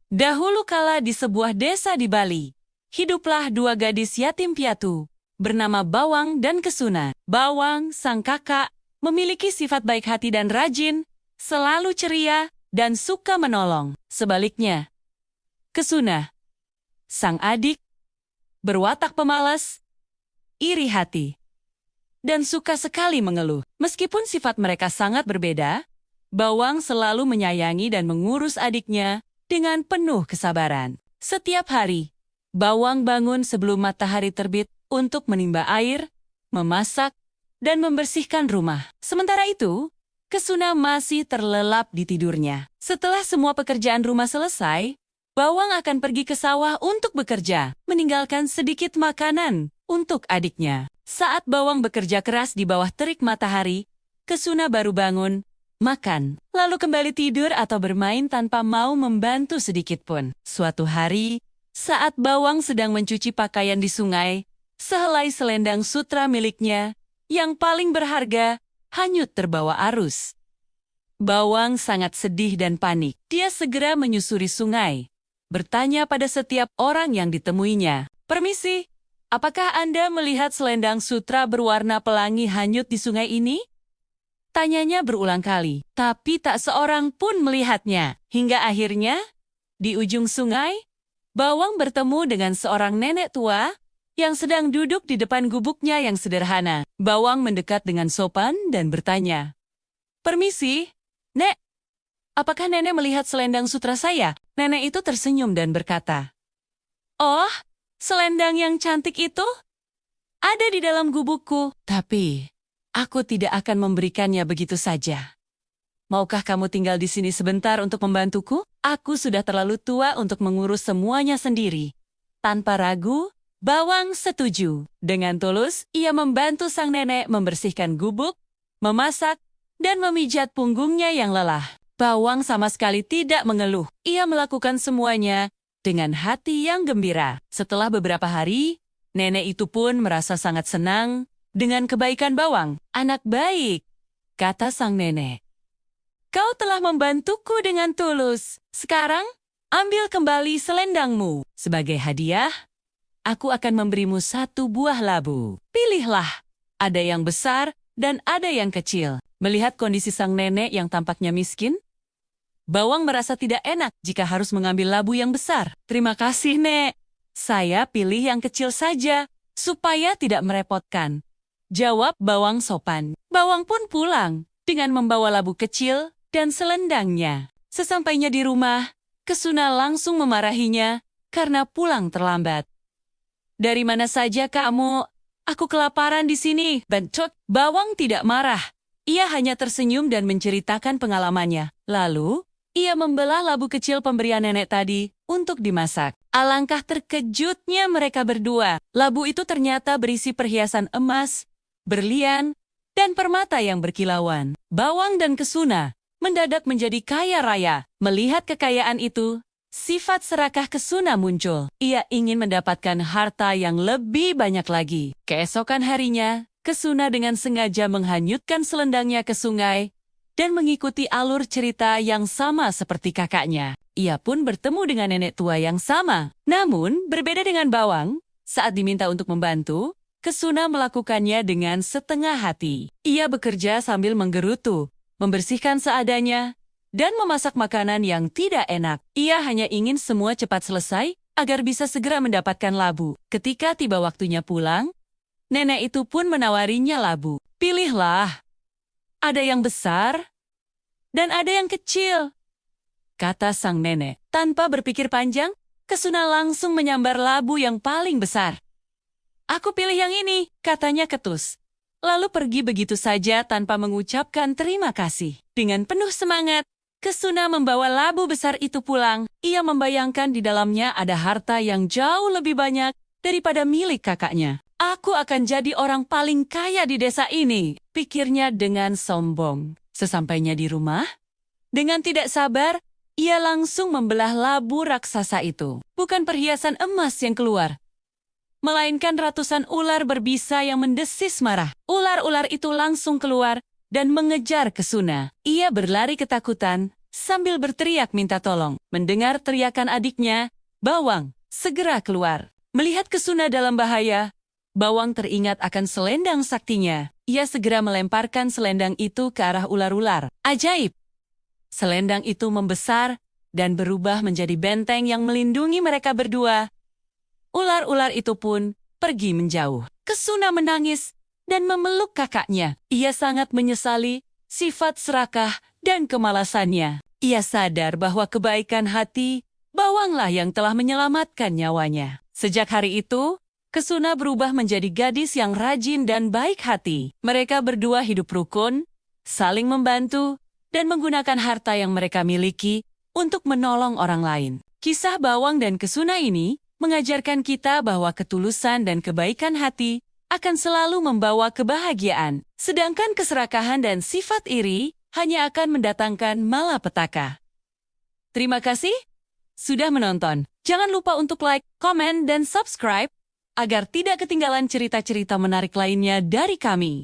Dahulu kala di sebuah desa di Bali, hiduplah dua gadis yatim piatu, bernama Bawang dan Kesuna. Bawang, sang kakak, memiliki sifat baik hati dan rajin, selalu ceria, dan suka menolong. Sebaliknya, Kesuna, sang adik, berwatak pemalas, iri hati, dan suka sekali mengeluh. Meskipun sifat mereka sangat berbeda, Bawang selalu menyayangi dan mengurus adiknya dengan penuh kesabaran. Setiap hari, Bawang bangun sebelum matahari terbit untuk menimba air, memasak, dan membersihkan rumah. Sementara itu, Kesuna masih terlelap di tidurnya. Setelah semua pekerjaan rumah selesai, Bawang akan pergi ke sawah untuk bekerja, meninggalkan sedikit makanan untuk adiknya. Saat Bawang bekerja keras di bawah terik matahari, Kesuna baru bangun, makan, lalu kembali tidur atau bermain tanpa mau membantu sedikit pun. Suatu hari, saat Bawang sedang mencuci pakaian di sungai, sehelai selendang sutra miliknya, yang paling berharga, hanyut terbawa arus. Bawang sangat sedih dan panik. Dia segera menyusuri sungai, bertanya pada setiap orang yang ditemuinya. "Permisi, apakah Anda melihat selendang sutra berwarna pelangi hanyut di sungai ini?" Tanyanya berulang kali, tapi tak seorang pun melihatnya. Hingga akhirnya, di ujung sungai, Bawang bertemu dengan seorang nenek tua yang sedang duduk di depan gubuknya yang sederhana. Bawang mendekat dengan sopan dan bertanya, "Permisi, Nek, apakah nenek melihat selendang sutra saya?" Nenek itu tersenyum dan berkata, "Oh, selendang yang cantik itu ada di dalam gubukku, tapi aku tidak akan memberikannya begitu saja. Maukah kamu tinggal di sini sebentar untuk membantuku? Aku sudah terlalu tua untuk mengurus semuanya sendiri." Tanpa ragu, Bawang setuju. Dengan tulus, ia membantu sang nenek membersihkan gubuk, memasak, dan memijat punggungnya yang lelah. Bawang sama sekali tidak mengeluh. Ia melakukan semuanya dengan hati yang gembira. Setelah beberapa hari, nenek itu pun merasa sangat senang dengan kebaikan Bawang. "Anak baik," kata sang nenek. "Kau telah membantuku dengan tulus. Sekarang, ambil kembali selendangmu. Sebagai hadiah, aku akan memberimu 1 buah labu. Pilihlah, ada yang besar dan ada yang kecil." Melihat kondisi sang nenek yang tampaknya miskin, Bawang merasa tidak enak jika harus mengambil labu yang besar. "Terima kasih, Nek. Saya pilih yang kecil saja, supaya tidak merepotkan," jawab Bawang sopan. Bawang pun pulang dengan membawa labu kecil dan selendangnya. Sesampainya di rumah, Kesuna langsung memarahinya karena pulang terlambat. "Dari mana saja kamu? Aku kelaparan di sini," bentuk. Bawang tidak marah. Ia hanya tersenyum dan menceritakan pengalamannya. Lalu, ia membelah labu kecil pemberian nenek tadi untuk dimasak. Alangkah terkejutnya mereka berdua. Labu itu ternyata berisi perhiasan emas, berlian, dan permata yang berkilauan. Bawang dan Kesuna mendadak menjadi kaya raya. Melihat kekayaan itu, sifat serakah Kesuna muncul. Ia ingin mendapatkan harta yang lebih banyak lagi. Keesokan harinya, Kesuna dengan sengaja menghanyutkan selendangnya ke sungai dan mengikuti alur cerita yang sama seperti kakaknya. Ia pun bertemu dengan nenek tua yang sama. Namun, berbeda dengan Bawang, saat diminta untuk membantu, Kesuna melakukannya dengan setengah hati. Ia bekerja sambil menggerutu, membersihkan seadanya, dan memasak makanan yang tidak enak. Ia hanya ingin semua cepat selesai agar bisa segera mendapatkan labu. Ketika tiba waktunya pulang, nenek itu pun menawarinya labu. "Pilihlah. Ada yang besar dan ada yang kecil," kata sang nenek. Tanpa berpikir panjang, Kesuna langsung menyambar labu yang paling besar. "Aku pilih yang ini," katanya ketus. Lalu pergi begitu saja tanpa mengucapkan terima kasih. Dengan penuh semangat, Kesuna membawa labu besar itu pulang. Ia membayangkan di dalamnya ada harta yang jauh lebih banyak daripada milik kakaknya. "Aku akan jadi orang paling kaya di desa ini," pikirnya dengan sombong. Sesampainya di rumah, dengan tidak sabar, ia langsung membelah labu raksasa itu. Bukan perhiasan emas yang keluar, melainkan ratusan ular berbisa yang mendesis marah. Ular-ular itu langsung keluar dan mengejar Kesuna. Ia berlari ketakutan sambil berteriak minta tolong. Mendengar teriakan adiknya, Bawang segera keluar. Melihat Kesuna dalam bahaya, Bawang teringat akan selendang saktinya. Ia segera melemparkan selendang itu ke arah ular-ular. Ajaib! Selendang itu membesar dan berubah menjadi benteng yang melindungi mereka berdua. Ular-ular itu pun pergi menjauh. Kesuna menangis dan memeluk kakaknya. Ia sangat menyesali sifat serakah dan kemalasannya. Ia sadar bahwa kebaikan hati Bawanglah yang telah menyelamatkan nyawanya. Sejak hari itu, Kesuna berubah menjadi gadis yang rajin dan baik hati. Mereka berdua hidup rukun, saling membantu, dan menggunakan harta yang mereka miliki untuk menolong orang lain. Kisah Bawang dan Kesuna ini mengajarkan kita bahwa ketulusan dan kebaikan hati akan selalu membawa kebahagiaan, sedangkan keserakahan dan sifat iri hanya akan mendatangkan malapetaka. Terima kasih sudah menonton. Jangan lupa untuk like, komen, dan subscribe agar tidak ketinggalan cerita-cerita menarik lainnya dari kami.